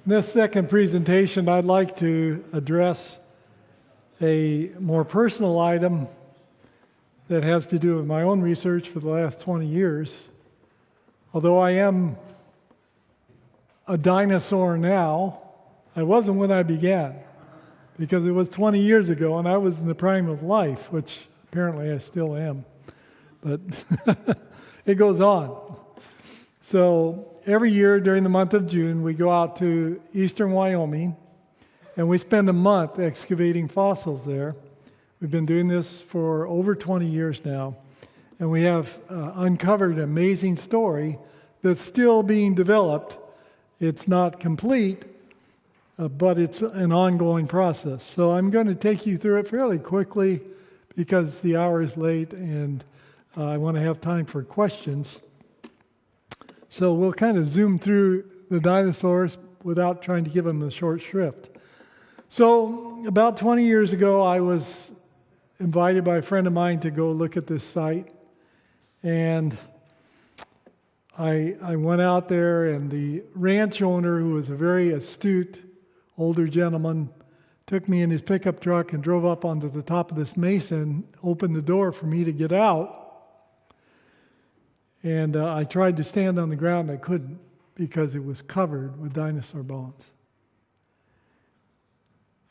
In this second presentation, I'd like to address a more personal item that has to do with my own research for the last 20 years. Although I am a dinosaur now, I wasn't when I began, because it was 20 years ago and I was in the prime of life, which apparently I still am. But it goes on. So every year during the month of June, we go out to eastern Wyoming, and we spend a month excavating fossils there. We've been doing this for over 20 years now, and we have uncovered an amazing story that's still being developed. It's not complete, but it's an ongoing process. So I'm going to take you through it fairly quickly because the hour is late, and I want to have time for questions. So we'll kind of zoom through the dinosaurs without trying to give them a short shrift. So about 20 years ago, I was invited by a friend of mine to go look at this site. And I went out there, and the ranch owner, who was a very astute older gentleman, took me in his pickup truck and drove up onto the top of this mesa and opened the door for me to get out. And I tried to stand on the ground, and I couldn't because it was covered with dinosaur bones.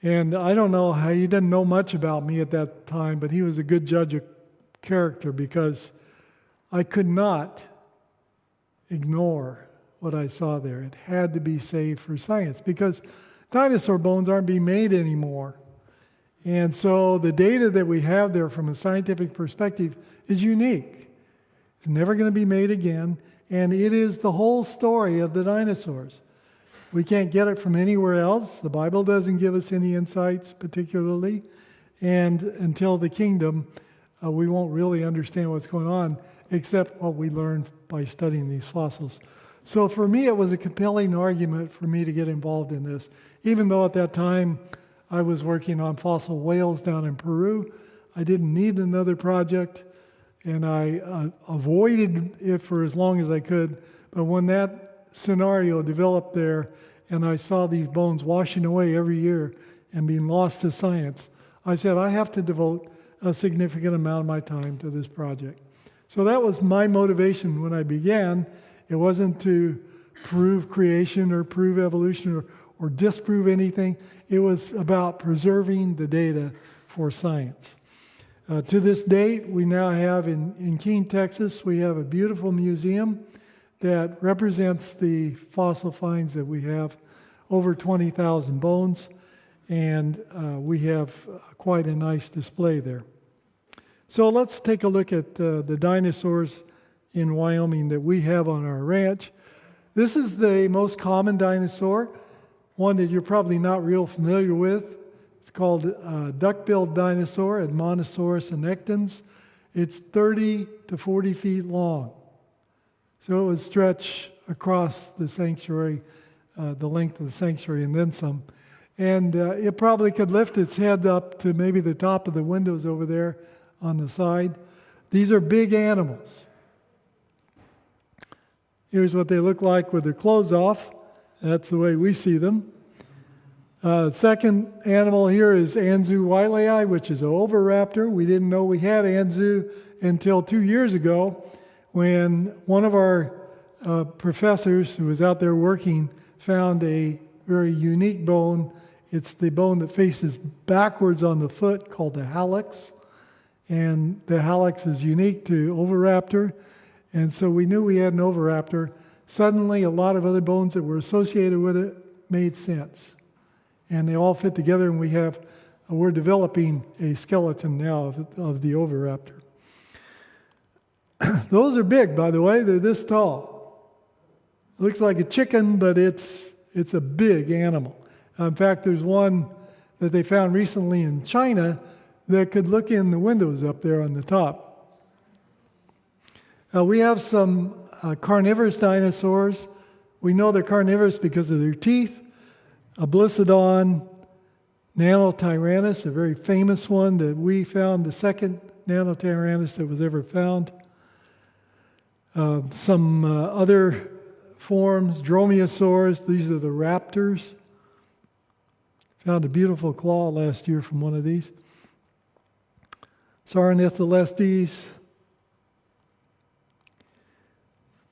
And I don't know how, he didn't know much about me at that time, but he was a good judge of character because I could not ignore what I saw there. It had to be saved for science because dinosaur bones aren't being made anymore. And so the data that we have there from a scientific perspective is unique. It's never going to be made again, and it is the whole story of the dinosaurs. We can't get it from anywhere else. The Bible doesn't give us any insights particularly, and until the kingdom, we won't really understand what's going on except what we learn by studying these fossils. So for me, it was a compelling argument for me to get involved in this, even though at that time I was working on fossil whales down in Peru. I didn't need another project, and I avoided it for as long as I could. But when that scenario developed there, and I saw these bones washing away every year and being lost to science, I said, I have to devote a significant amount of my time to this project. So that was my motivation when I began. It wasn't to prove creation or prove evolution or disprove anything. It was about preserving the data for science. To this date, we now have in Keene, Texas, we have a beautiful museum that represents the fossil finds that we have, over 20,000 bones, and we have quite a nice display there. So let's take a look at the dinosaurs in Wyoming that we have on our ranch. This is the most common dinosaur, one that you're probably not real familiar with. It's called duck-billed dinosaur, Admonosaurus annectens. It's 30 to 40 feet long. So it would stretch across the sanctuary, the length of the sanctuary, and then some. And it probably could lift its head up to maybe the top of the windows over there on the side. These are big animals. Here's what they look like with their clothes off. That's the way we see them. Second animal here is Anzu wiley, which is an oviraptor. We didn't know we had Anzu until 2 years ago when one of our professors who was out there working found a very unique bone. It's the bone that faces backwards on the foot called the hallux. And the hallux is unique to oviraptor. And so we knew we had an oviraptor. Suddenly, a lot of other bones that were associated with it made sense. And they all fit together, and we're developing a skeleton now of the oviraptor. Those are big, by the way. They're this tall. It looks like a chicken, but it's a big animal. In fact, there's one that they found recently in China that could look in the windows up there on the top. We have some carnivorous dinosaurs. We know they're carnivorous because of their teeth. Ablyssodon nanotyrannus, a very famous one that we found, the second nanotyrannus that was ever found. Some other forms. Dromaeosaurus, these are the raptors. Found a beautiful claw last year from one of these. Saurornitholestes.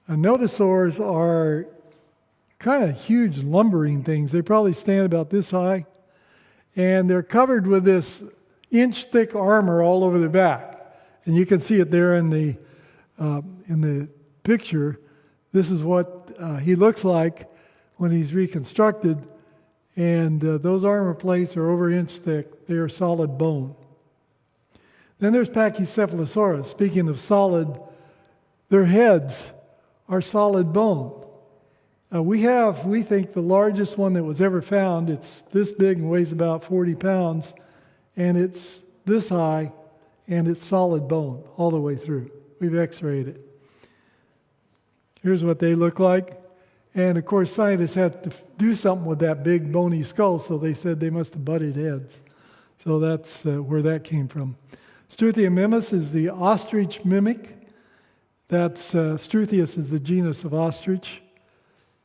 Nothosaurs are kind of huge lumbering things. They probably stand about this high. And they're covered with this inch-thick armor all over their back. And you can see it there in the picture. This is what he looks like when he's reconstructed. And those armor plates are over inch thick. They are solid bone. Then there's Pachycephalosaurus. Speaking of solid, their heads are solid bone. We think, the largest one that was ever found. It's this big and weighs about 40 pounds. And it's this high, and it's solid bone all the way through. We've x-rayed it. Here's what they look like. And of course, scientists had to do something with that big bony skull, so they said they must have butted heads. So that's where that came from. Struthiomimus is the ostrich mimic. That's Struthius is the genus of ostrich.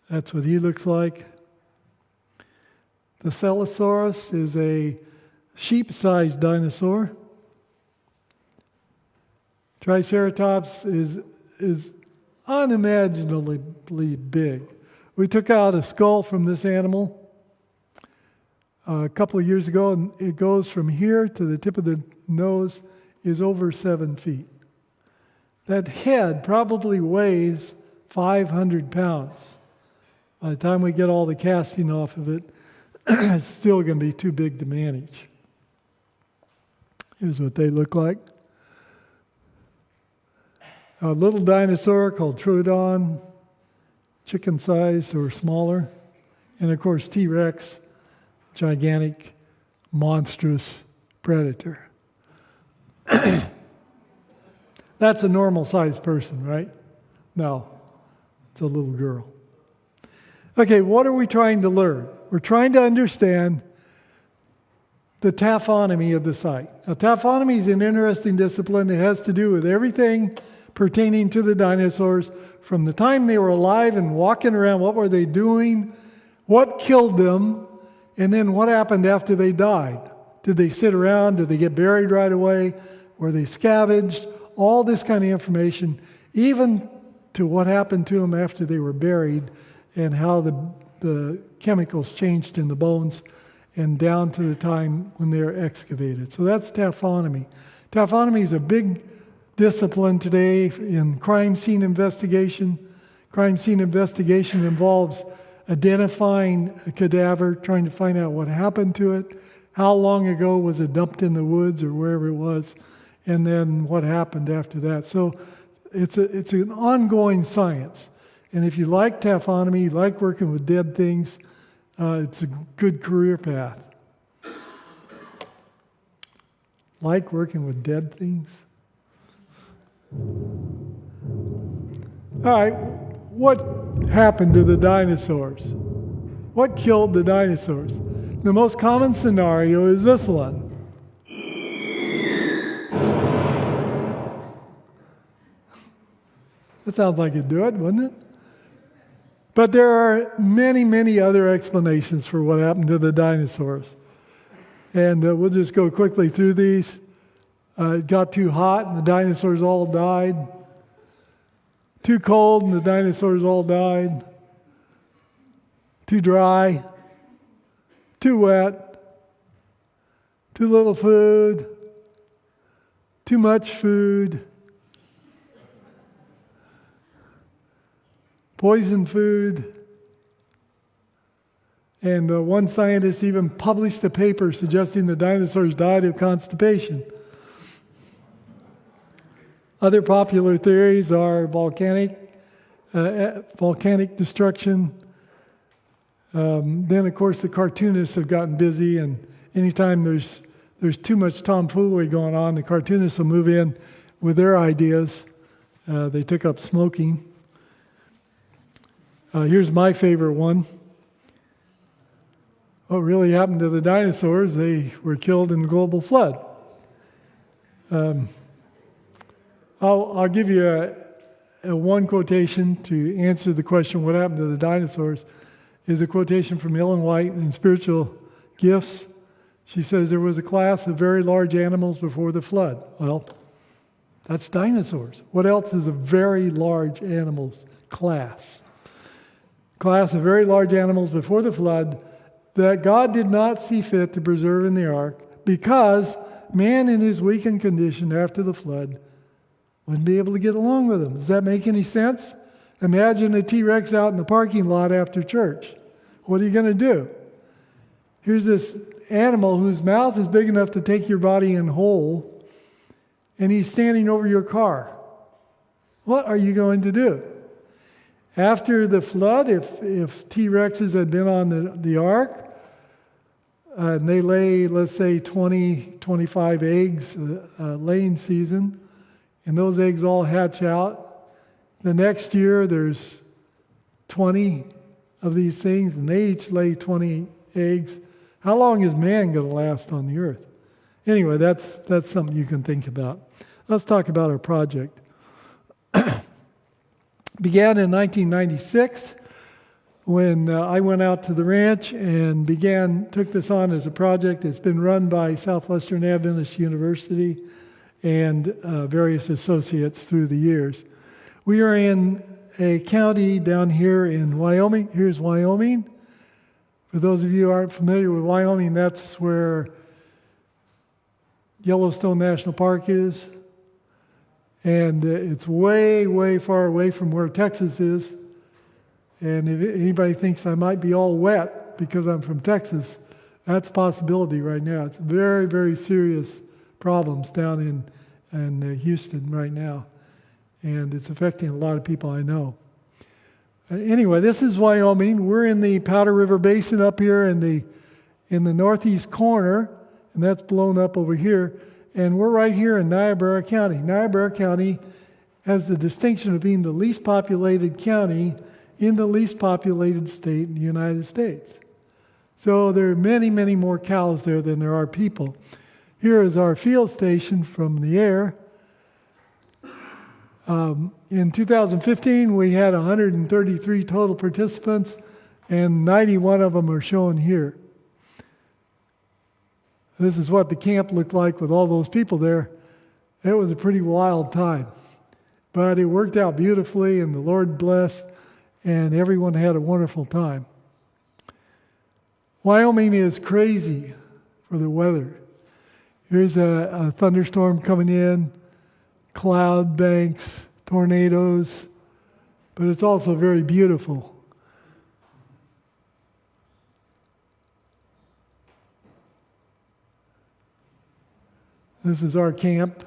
That's what he looks like. The Celosaurus is a sheep-sized dinosaur. Triceratops is unimaginably big. We took out a skull from this animal a couple of years ago, and it goes from here to the tip of the nose is over 7 feet. That head probably weighs 500 pounds. By the time we get all the casting off of it, it's still going to be too big to manage. Here's what they look like. A little dinosaur called Troodon, chicken-sized or smaller. And of course, T-Rex, gigantic, monstrous predator. That's a normal-sized person, right? No, it's a little girl. Okay, what are we trying to learn? We're trying to understand the taphonomy of the site. Now, taphonomy is an interesting discipline. It has to do with everything pertaining to the dinosaurs from the time they were alive and walking around. What were they doing? What killed them? And then what happened after they died? Did they sit around? Did they get buried right away? Were they scavenged? All this kind of information, even to what happened to them after they were buried and how the chemicals changed in the bones and down to the time when they're excavated. So that's taphonomy. Taphonomy is a big discipline today in crime scene investigation. Crime scene investigation involves identifying a cadaver, trying to find out what happened to it, how long ago was it dumped in the woods or wherever it was, and then what happened after that. So it's an ongoing science. And if you like taphonomy, you like working with dead things, it's a good career path. Like working with dead things? All right, what happened to the dinosaurs? What killed the dinosaurs? The most common scenario is this one. That sounds like it'd do it, wouldn't it? But there are many, many other explanations for what happened to the dinosaurs. And we'll just go quickly through these. It got too hot and the dinosaurs all died. Too cold and the dinosaurs all died. Too dry. Too wet. Too little food. Too much food. Poison food. And one scientist even published a paper suggesting the dinosaurs died of constipation. Other popular theories are volcanic destruction. Then, of course, the cartoonists have gotten busy, and anytime there's too much tomfoolery going on, the cartoonists will move in with their ideas. They took up smoking. Here's my favorite one. What really happened to the dinosaurs? They were killed in the global flood. I'll give you one quotation to answer the question, what happened to the dinosaurs, is a quotation from Ellen White in Spiritual Gifts. She says, there was a class of very large animals before the flood. Well, that's dinosaurs. What else is a very large animals class? Class of very large animals before the flood that God did not see fit to preserve in the ark because man in his weakened condition after the flood wouldn't be able to get along with them. Does that make any sense? Imagine a T-Rex out in the parking lot after church. What are you going to do? Here's this animal whose mouth is big enough to take your body in whole, and he's standing over your car. What are you going to do? After the flood, if T-Rexes had been on the ark, and they lay, let's say, 20, 25 eggs laying season, and those eggs all hatch out, the next year there's 20 of these things, and they each lay 20 eggs. How long is man going to last on the earth? Anyway, that's something you can think about. Let's talk about our project. Began in 1996 when I went out to the ranch and took this on as a project. It's been run by Southwestern Adventist University and various associates through the years. We are in a county down here in Wyoming. Here's Wyoming. For those of you who aren't familiar with Wyoming, that's where Yellowstone National Park is. And it's way, way far away from where Texas is. And if anybody thinks I might be all wet because I'm from Texas, that's a possibility right now. It's very, very serious problems down in Houston right now. And it's affecting a lot of people I know. Anyway, this is Wyoming. We're in the Powder River Basin up here in the northeast corner, and that's blown up over here. And we're right here in Niobrara County. Niobrara County has the distinction of being the least populated county in the least populated state in the United States. So there are many, many more cows there than there are people. Here is our field station from the air. In 2015, we had 133 total participants, and 91 of them are shown here. This is what the camp looked like with all those people there. It was a pretty wild time. But it worked out beautifully, and the Lord blessed, and everyone had a wonderful time. Wyoming is crazy for the weather. Here's a thunderstorm coming in, cloud banks, tornadoes, but it's also very beautiful. This is our camp.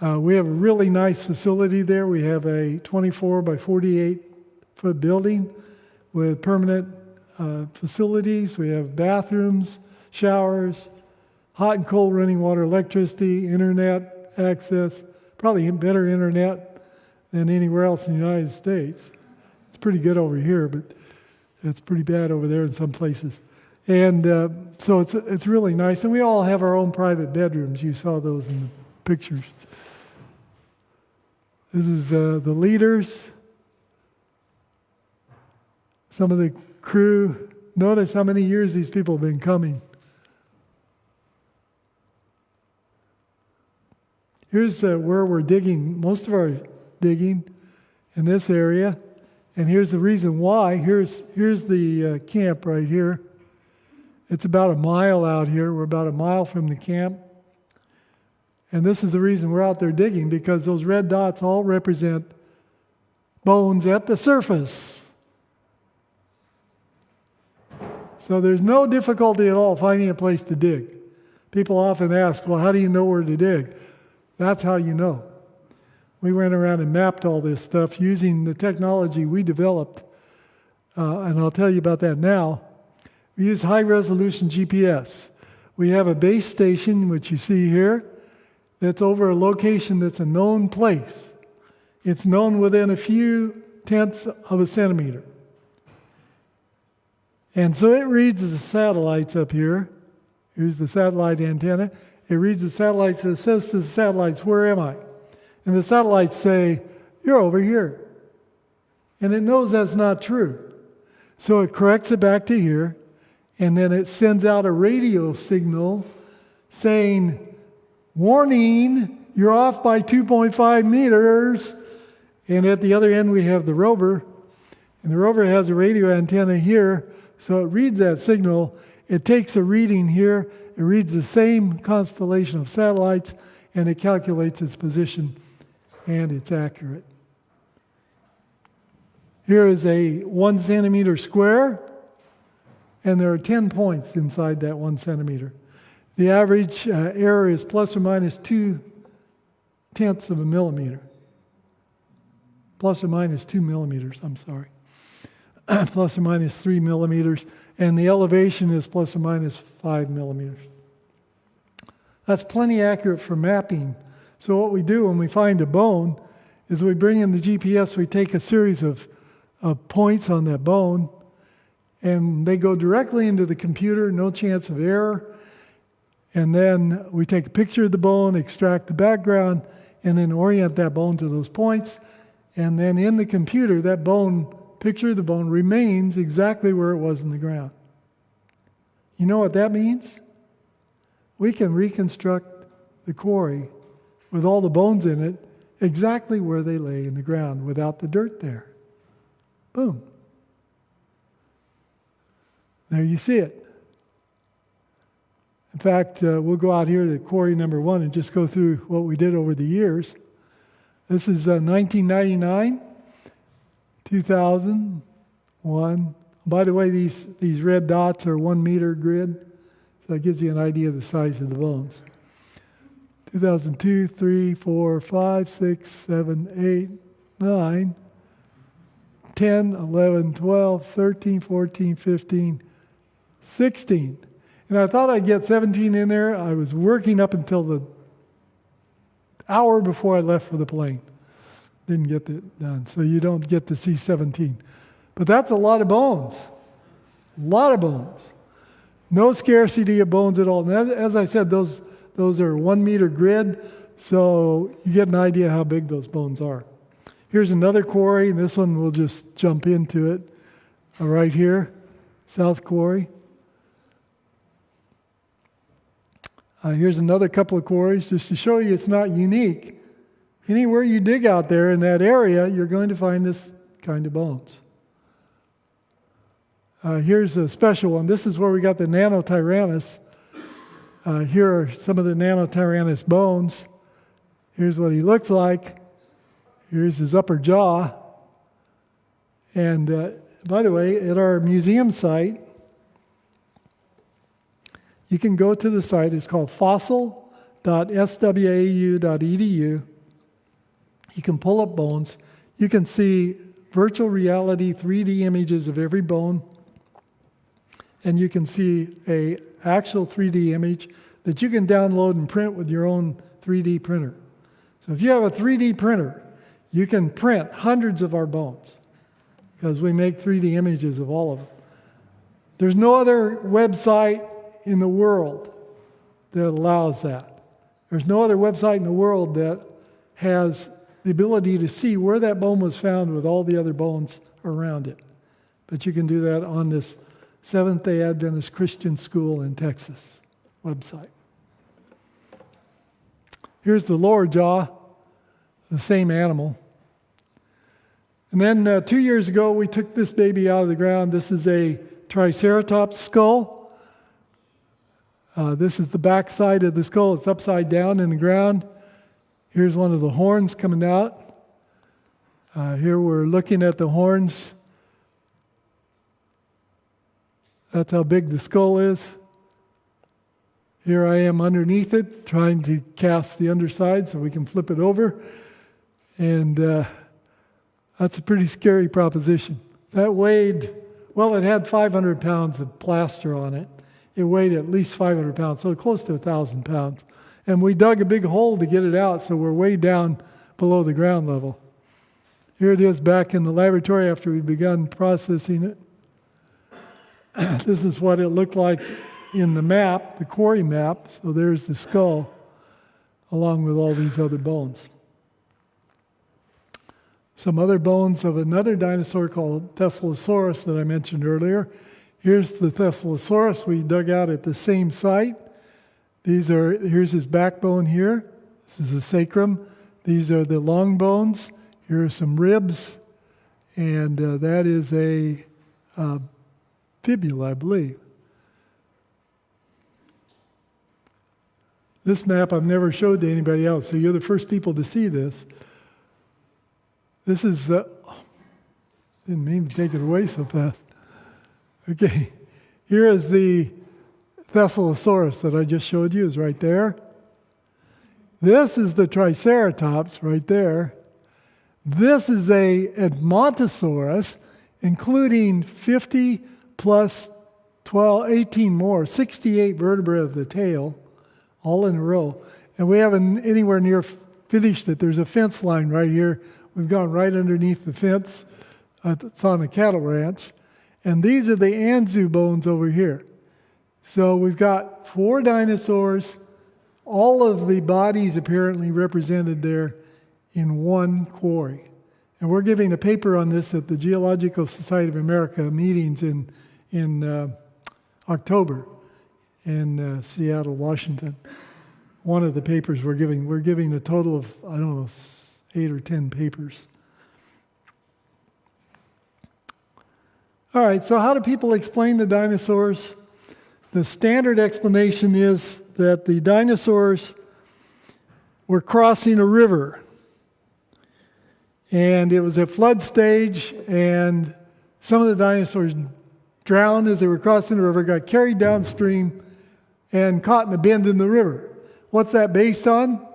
We have a really nice facility there. We have a 24 by 48 foot building with permanent facilities. We have bathrooms, showers, hot and cold running water, electricity, internet access, probably better internet than anywhere else in the United States. It's pretty good over here, but it's pretty bad over there in some places. And so it's really nice. And we all have our own private bedrooms. You saw those in the pictures. This is the leaders. Some of the crew. Notice how many years these people have been coming. Here's where we're digging, most of our digging in this area. And here's the reason why. Here's the camp right here. It's about a mile out here. We're about a mile from the camp. And this is the reason we're out there digging, because those red dots all represent bones at the surface. So there's no difficulty at all finding a place to dig. People often ask, well, how do you know where to dig? That's how you know. We went around and mapped all this stuff using the technology we developed, and I'll tell you about that now. We use high-resolution GPS. We have a base station, which you see here, that's over a location that's a known place. It's known within a few tenths of a centimeter. And so it reads the satellites up here. Here's the satellite antenna. It reads the satellites, and it says to the satellites, where am I? And the satellites say, You're over here. And it knows that's not true. So it corrects it back to here, and then it sends out a radio signal saying, warning, you're off by 2.5 meters. And at the other end we have the rover, and the rover has a radio antenna here, so it reads that signal. It takes a reading here, it reads the same constellation of satellites, and it calculates its position, and it's accurate. Here is a 1 centimeter square, and there are 10 points inside that 1 centimeter. The average error is plus or minus 0.2 of a millimeter. Plus or minus 2 millimeters, I'm sorry. Plus or minus 3 millimeters. And the elevation is plus or minus 5 millimeters. That's plenty accurate for mapping. So what we do when we find a bone is we bring in the GPS, we take a series of points on that bone, and they go directly into the computer, no chance of error. And then we take a picture of the bone, extract the background, and then orient that bone to those points. And then in the computer, that bone, picture of the bone, remains exactly where it was in the ground. You know what that means? We can reconstruct the quarry with all the bones in it exactly where they lay in the ground without the dirt there. Boom. There you see it. In fact, we'll go out here to quarry number 1 and just go through what we did over the years. This is 1999, 2001. By the way, these red dots are 1 meter grid, so that gives you an idea of the size of the bones. 2002, 3, 4, 5, 6, 7, 8, 9, 10, 11, 12, 13, 14, 15, 16. And I thought I'd get 17 in there. I was working up until the hour before I left for the plane. Didn't get it done, so you don't get to see 17. But that's a lot of bones. A lot of bones. No scarcity of bones at all. And as I said, those are 1 meter grid, so you get an idea how big those bones are. Here's another quarry, and this one we'll just jump into it right here, South Quarry. Here's another couple of quarries just to show you it's not unique. Anywhere you dig out there in that area, you're going to find this kind of bones. Here's a special one. This is where we got the Nanotyrannus. Here are some of the Nanotyrannus bones. Here's what he looks like. Here's his upper jaw. And by the way, at our museum site, you can go to the site. It's called fossil.swau.edu. You can pull up bones. You can see virtual reality 3D images of every bone. And you can see an actual 3D image that you can download and print with your own 3D printer. So if you have a 3D printer, you can print hundreds of our bones because we make 3D images of all of them. There's no other website in the world that allows that. There's no other website in the world that has the ability to see where that bone was found with all the other bones around it. But you can do that on this Seventh-day Adventist Christian School in Texas website. Here's the lower jaw, the same animal. And then 2 years ago, we took this baby out of the ground. This is a Triceratops skull. This is the back side of the skull. It's upside down in the ground. Here's one of the horns coming out. Here we're looking at the horns. That's how big the skull is. Here I am underneath it, trying to cast the underside so we can flip it over. And that's a pretty scary proposition. That weighed, well, it had 500 pounds of plaster on it. It weighed at least 500 pounds, so close to 1,000 pounds. And we dug a big hole to get it out, so we're way down below the ground level. Here it is back in the laboratory after we've begun processing it. This is what it looked like in the map, the quarry map. So there's the skull, along with all these other bones. some other bones of another dinosaur called Thescelosaurus that I mentioned earlier. Here's the Thescelosaurus we dug out at the same site. Here's his backbone here. This is the sacrum. These are the long bones. Here are some ribs. And that is a fibula, I believe. This map I've never showed to anybody else, so you're the first people to see this. This is, didn't mean to take it away so fast. Okay, here is the Thescelosaurus that I just showed you, is right there. This is the Triceratops right there. This is a Edmontosaurus, including 50 plus 12, 18 more, 68 vertebrae of the tail, all in a row. And we haven't anywhere near finished it. There's a fence line right here. We've gone right underneath the fence. It's on a cattle ranch. And these are the Anzu bones over here. So we've got 4 dinosaurs, all of the bodies apparently represented there in one quarry. And we're giving a paper on this at the Geological Society of America meetings in October in Seattle, Washington. One of the papers we're giving a total of, I don't know, 8 or 10 papers. All right, so how do people explain the dinosaurs? The standard explanation is that the dinosaurs were crossing a river. And it was a flood stage, and some of the dinosaurs drowned as they were crossing the river, got carried downstream, and caught in a bend in the river. What's that based on?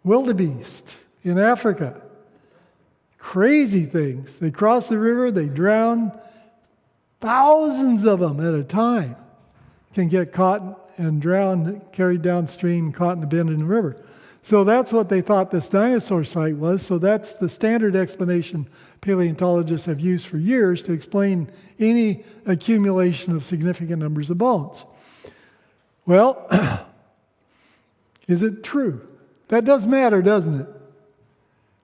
Wildebeest in Africa. Crazy things. They cross the river, they drown. Thousands of them at a time can get caught and drowned, carried downstream, caught in a bend in the river. So that's what they thought this dinosaur site was. So that's the standard explanation paleontologists have used for years to explain any accumulation of significant numbers of bones. Well, is it true? That does matter, doesn't it?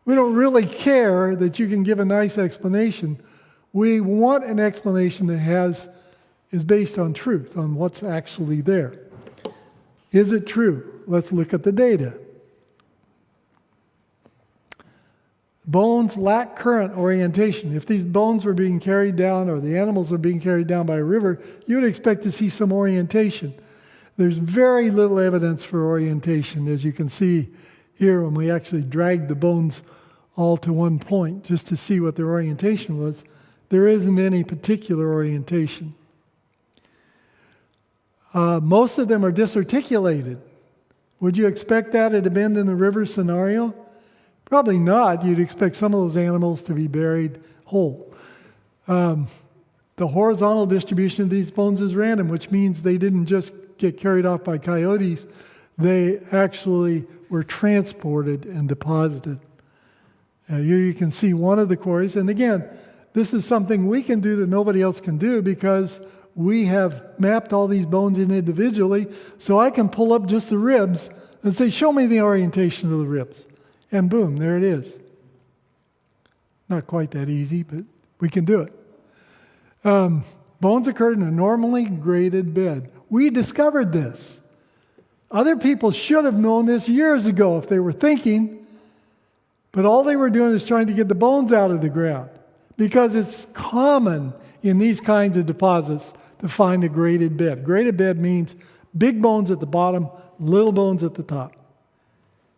We don't really care that you can give a nice explanation. We want an explanation that is based on truth, on what's actually there. Is it true? Let's look at the data. Bones lack current orientation. If these bones were being carried down, or the animals were being carried down by a river, you would expect to see some orientation. There's very little evidence for orientation, as you can see here when we actually dragged the bones all to one point just to see what their orientation was. There isn't any particular orientation. Most of them are disarticulated. Would you expect that at a bend in the river scenario? Probably not. You'd expect some of those animals to be buried whole. The horizontal distribution of these bones is random, which means they didn't just get carried off by coyotes. They actually were transported and deposited. Here you can see one of the quarries. And again, this is something we can do that nobody else can do because we have mapped all these bones in individually. So I can pull up just the ribs and say, show me the orientation of the ribs. And boom, there it is. Not quite that easy, but we can do it. Bones occurred in a normally graded bed. We discovered this. Other people should have known this years ago if they were thinking, but all they were doing is trying to get the bones out of the ground because it's common in these kinds of deposits to find a graded bed. Graded bed means big bones at the bottom, little bones at the top.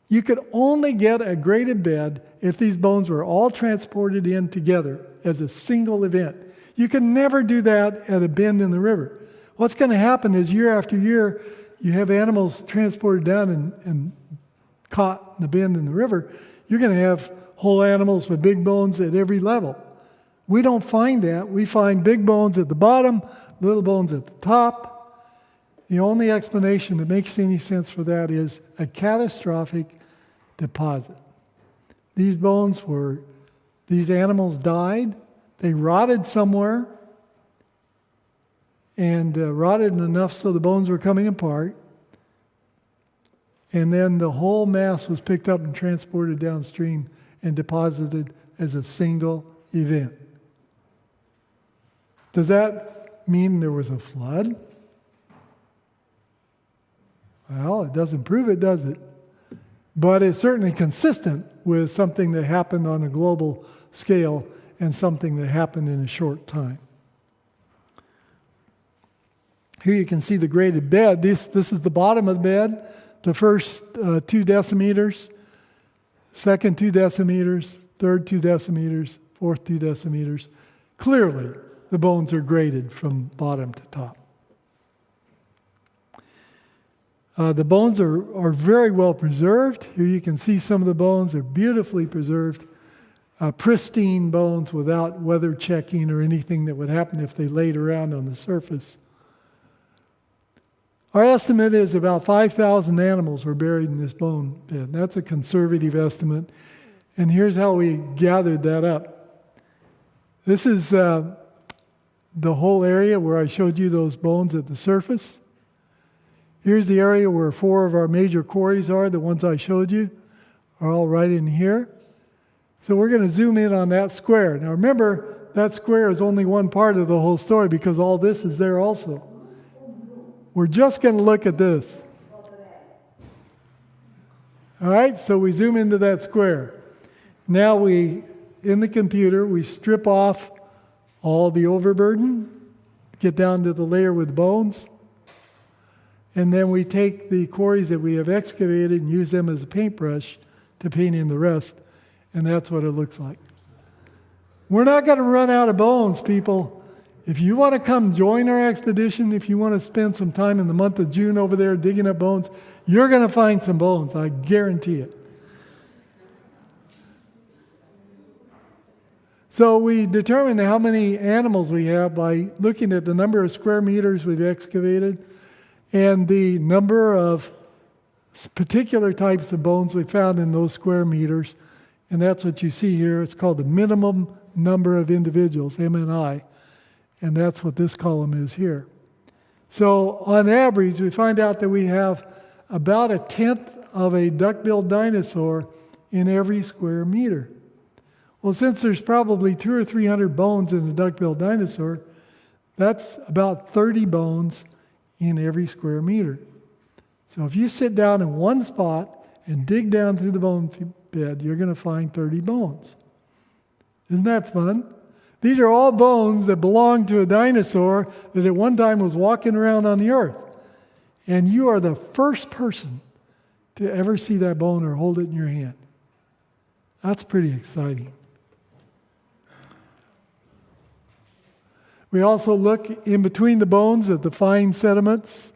You could only get a graded bed if these bones were all transported in together as a single event. You can never do that at a bend in the river. What's going to happen is year after year, you have animals transported down and caught in the bend in the river. You're going to have whole animals with big bones at every level. We don't find that. We find big bones at the bottom, little bones at the top. The only explanation that makes any sense for that is a catastrophic deposit. These animals died, they rotted somewhere, and rotted enough so the bones were coming apart. and then the whole mass was picked up and transported downstream and deposited as a single event. Does that mean there was a flood? Well, it doesn't prove it, does it? But it's certainly consistent with something that happened on a global scale and something that happened in a short time. Here you can see the graded bed. This is the bottom of the bed, the first 2 decimeters, second 2 decimeters, third 2 decimeters, fourth 2 decimeters. Clearly, the bones are graded from bottom to top. The bones are very well preserved. Here you can see some of the bones. They're beautifully preserved. Pristine bones without weather checking or anything that would happen if they laid around on the surface. Our estimate is about 5,000 animals were buried in this bone bed. That's a conservative estimate. And here's how we gathered that up. This is the whole area where I showed you those bones at the surface. Here's the area where 4 of our major quarries are. The ones I showed you are all right in here. So we're going to zoom in on that square. Now remember, that square is only one part of the whole story because all this is there also. We're just going to look at this. All right, so we zoom into that square. Now in the computer, we strip off all the overburden, get down to the layer with bones, and then we take the quarries that we have excavated and use them as a paintbrush to paint in the rest, and that's what it looks like. We're not going to run out of bones, people. If you want to come join our expedition, if you want to spend some time in the month of June over there digging up bones, you're going to find some bones, I guarantee it. So we determined how many animals we have by looking at the number of square meters we've excavated and the number of particular types of bones we found in those square meters. And that's what you see here. It's called the minimum number of individuals, MNI. And that's what this column is here. So on average, we find out that we have about 1/10 of a duck-billed dinosaur in every square meter. Well, since there's probably 200 or 300 bones in a duck-billed dinosaur, that's about 30 bones in every square meter. So if you sit down in one spot and dig down through the bone bed, you're going to find 30 bones. Isn't that fun? These are all bones that belong to a dinosaur that at one time was walking around on the earth. And you are the first person to ever see that bone or hold it in your hand. That's pretty exciting. We also look in between the bones at the fine sediments.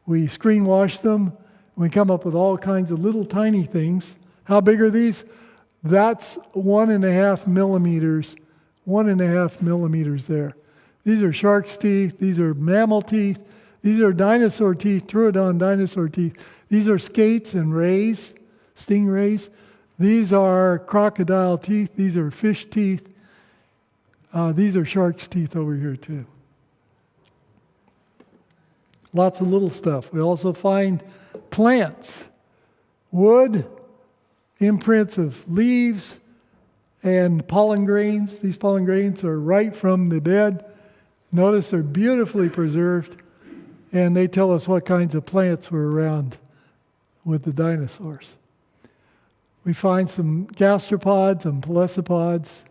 We screen wash them. We come up with all kinds of little tiny things. How big are these? That's 1.5 millimeters. 1.5 millimeters there. These are shark's teeth. These are mammal teeth. These are dinosaur teeth, Troodon dinosaur teeth. These are skates and rays, stingrays. These are crocodile teeth. These are fish teeth. These are shark's teeth over here too. Lots of little stuff. We also find plants, wood, imprints of leaves, and pollen grains. These pollen grains are right from the bed. Notice they're beautifully preserved, and they tell us what kinds of plants were around with the dinosaurs. We find some gastropods and pelecypods.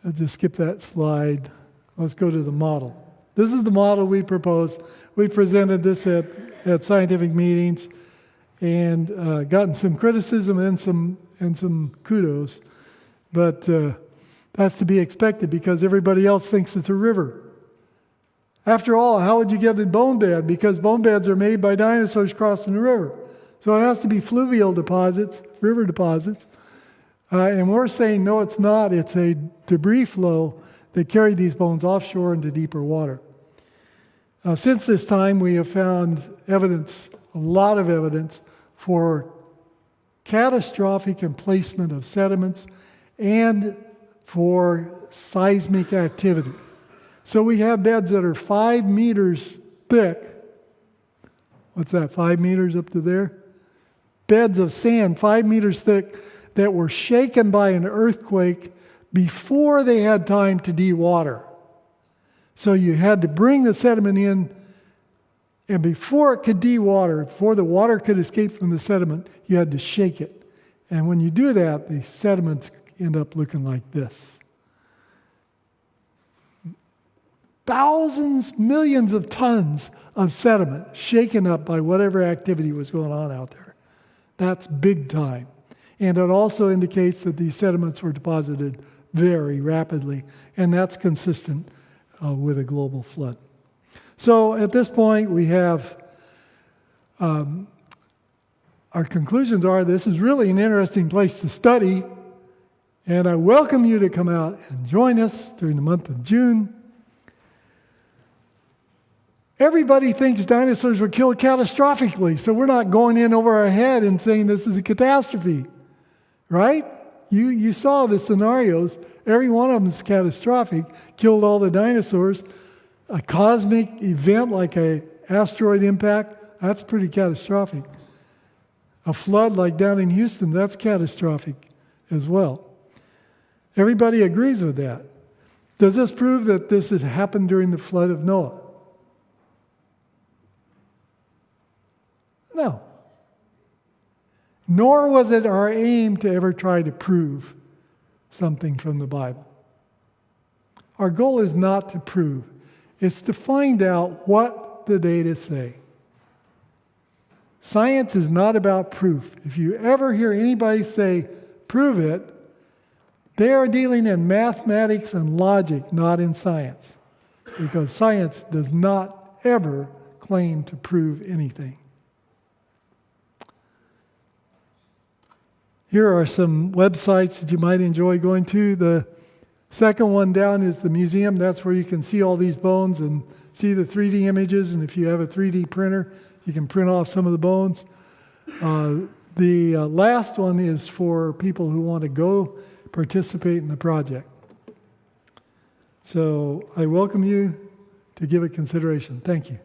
I'll just skip that slide. Let's go to the model. This is the model we proposed. We presented this at scientific meetings and gotten some criticism and some kudos. But that's to be expected because everybody else thinks it's a river. After all, how would you get a bone bed? Because bone beds are made by dinosaurs crossing the river. So it has to be fluvial deposits, river deposits. And we're saying, no, it's not. It's a debris flow that carried these bones offshore into deeper water. Since this time, we have found evidence, a lot of evidence, for catastrophic emplacement of sediments and for seismic activity. So we have beds that are 5 meters thick what's that, 5 meters up to there? Beds of sand 5 meters thick that were shaken by an earthquake before they had time to dewater. So you had to bring the sediment in, and before it could dewater, before the water could escape from the sediment, you had to shake it. And when you do that, the sediments end up looking like this. Thousands, millions of tons of sediment shaken up by whatever activity was going on out there. That's big time. And it also indicates that these sediments were deposited very rapidly, and that's consistent with a global flood. So at this point, we have our conclusions are this is really an interesting place to study, and I welcome you to come out and join us during the month of June. Everybody thinks dinosaurs were killed catastrophically, so we're not going in over our head and saying this is a catastrophe, right? You saw the scenarios. Every one of them is catastrophic, killed all the dinosaurs. A cosmic event like an asteroid impact, that's pretty catastrophic. A flood like down in Houston, that's catastrophic as well. Everybody agrees with that. Does this prove that this had happened during the flood of Noah? No. Nor was it our aim to ever try to prove something from the Bible. Our goal is not to prove. It's to find out what the data say. Science is not about proof. If you ever hear anybody say, prove it, they are dealing in mathematics and logic, not in science. Because science does not ever claim to prove anything. Here are some websites that you might enjoy going to. The second one down is the museum. That's where you can see all these bones and see the 3D images. And if you have a 3D printer, you can print off some of the bones. The last one is for people who want to go participate in the project. So I welcome you to give it consideration. Thank you.